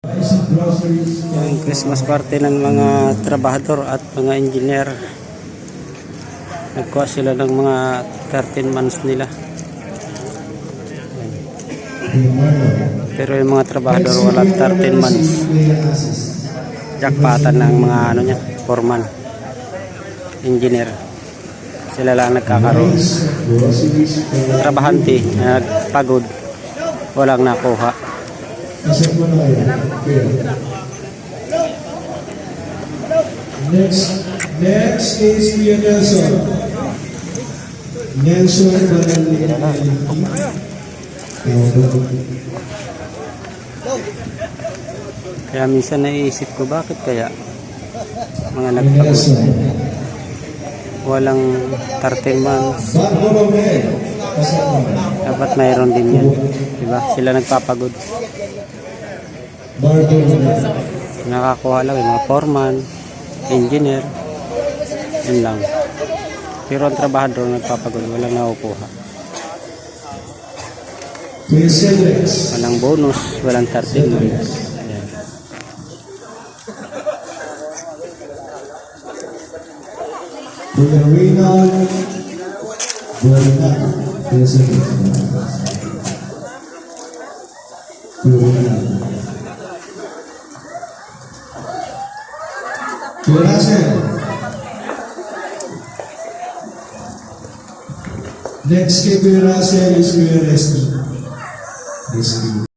Yung Christmas party ng mga trabahador at mga engineer. Nagkuha sila ng mga 13 months nila. Pero yung mga trabahador wala 13 months. Jackpotan ng mga ano niya, foreman, engineer. Sila lang nagkakaroon. Trabahante, nagpagod, walang nakuha. Next is Kuya Nelson. Nelson Kaya minsan naiisip ko bakit kaya mga nagpagod walang 13 months. Dapat mayroon din yan, diba? Sila nagpapagod, nakakuha lang yung mga foreman, engineer, yun lang. Pero ang trabahador nagpapagod, walang nakukuha, walang bonus, walang 13 months. Ayan. Next kay Kuya Russell is Kuya Resty.